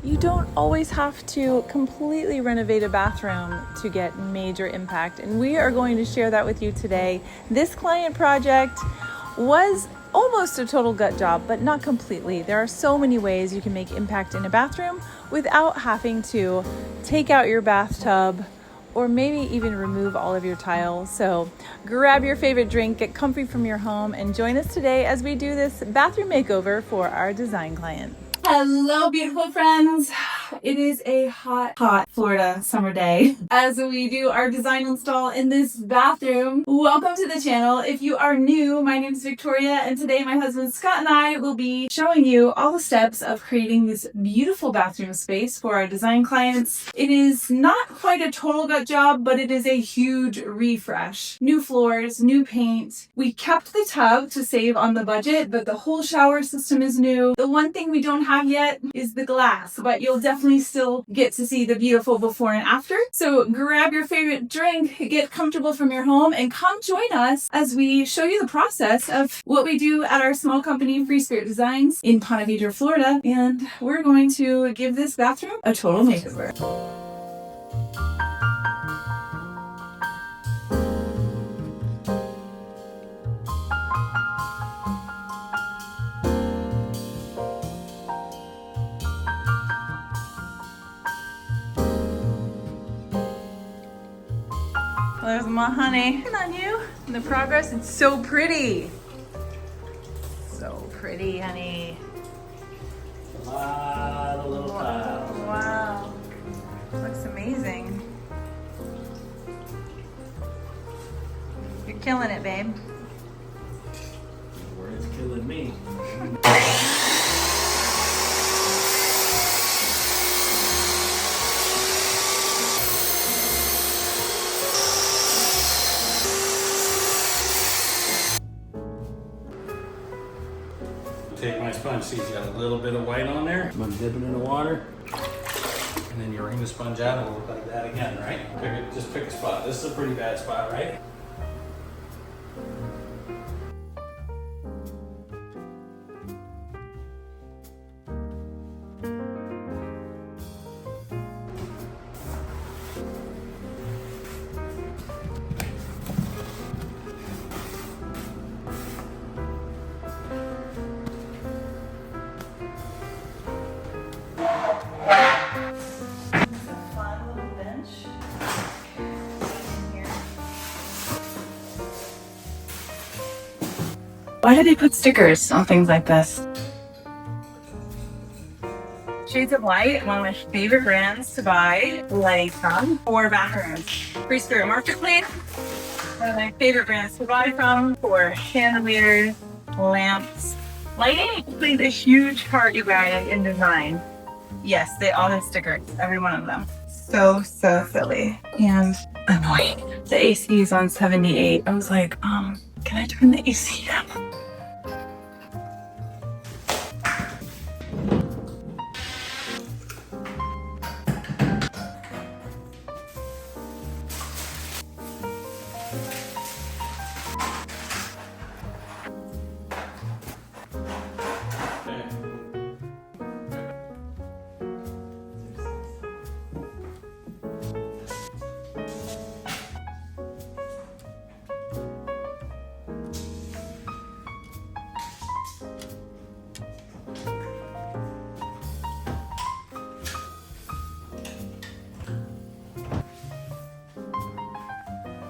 You don't always have to completely renovate a bathroom to get major impact, and we are going to share that with you today. This client project was almost a total gut job, but not completely. There are so many ways you can make impact in a bathroom without having to take out your bathtub or maybe even remove all of your tiles. So grab your favorite drink, get comfy from your home, and join us today as we do this bathroom makeover for our design client. Hello, beautiful friends. It is a hot Florida summer day as we do our design install in this bathroom. Welcome to the channel. If you are new, my name is Victoria, and today my husband Scott and I will be showing you all the steps of creating this beautiful bathroom space for our design clients. It is not quite a total gut job, but it is a huge refresh. New floors, new paint. We kept the tub to save on the budget, but the whole shower system is new. The one thing we don't have yet is the glass, but you'll definitely still get to see the beautiful before and after. So grab your favorite drink, get comfortable from your home, and come join us as we show you the process of what we do at our small company, Free Spirit Designs, in Ponte Vedra, Florida. And we're going to give this bathroom a total makeover. There's my honey. Good on you. And the progress, it's so pretty. So pretty, honey. A lot of little tiles. Wow. Looks amazing. You're killing it, babe. Where it's killing me. Take my sponge, see it's got a little bit of white on there. I'm gonna dip it in the water. And then you wring the sponge out and it'll look like that again, right? Just pick a spot. This is a pretty bad spot, right? Why do they put stickers on things like this? Shades of Light, one of my favorite brands to buy lighting from for bathrooms. Free Spirit Marketplace, one of my favorite brands to buy from for chandeliers, lamps. Lighting plays a huge part, you guys, in design. Yes, they all have stickers, every one of them. So silly and annoying. The AC is on 78. I was like, can I turn the AC down?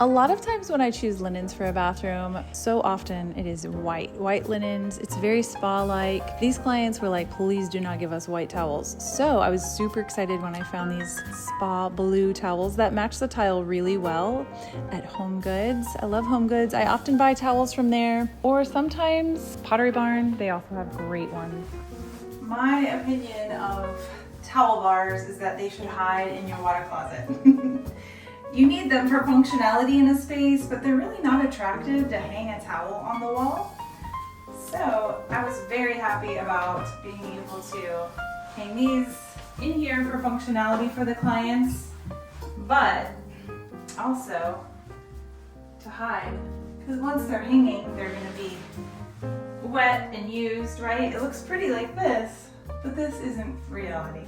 A lot of times when I choose linens for a bathroom, so often it is white linens. It's very spa-like. These clients were like, please do not give us white towels. So I was super excited when I found these spa blue towels that match the tile really well at Home Goods. I love Home Goods. I often buy towels from there, or sometimes Pottery Barn. They also have great ones. My opinion of towel bars is that they should hide in your water closet. You need them for functionality in a space, but they're really not attractive to hang a towel on the wall. So I was very happy about being able to hang these in here for functionality for the clients, but also to hide, because once they're hanging, they're going to be wet and used, right? It looks pretty like this, but this isn't reality.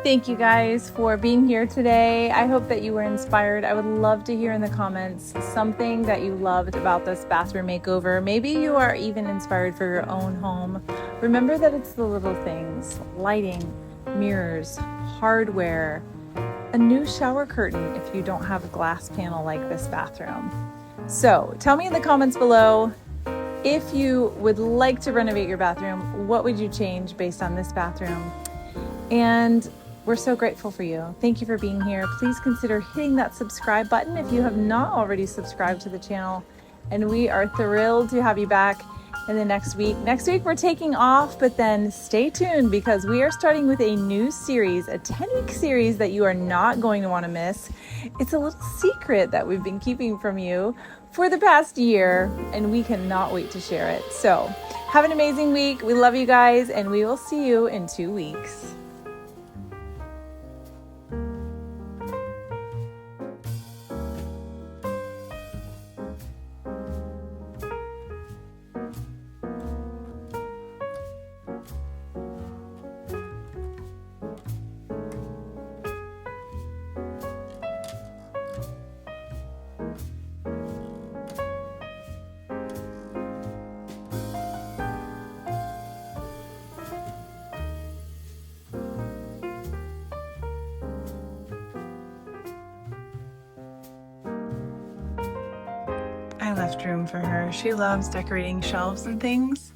Thank you guys for being here today. I hope that you were inspired. I would love to hear in the comments something that you loved about this bathroom makeover. Maybe you are even inspired for your own home. Remember that it's the little things: lighting, mirrors, hardware, a new shower curtain if you don't have a glass panel like this bathroom. So tell me in the comments below, if you would like to renovate your bathroom, what would you change based on this bathroom? And we're so grateful for you. Thank you for being here. Please consider hitting that subscribe button if you have not already subscribed to the channel. And we are thrilled to have you back in the next week. Next week we're taking off, but then stay tuned because we are starting with a new series, a 10-week series that you are not going to want to miss. It's a little secret that we've been keeping from you for the past year, and we cannot wait to share it. So have an amazing week. We love you guys, and we will see you in 2 weeks. I left room for her. She loves decorating shelves and things.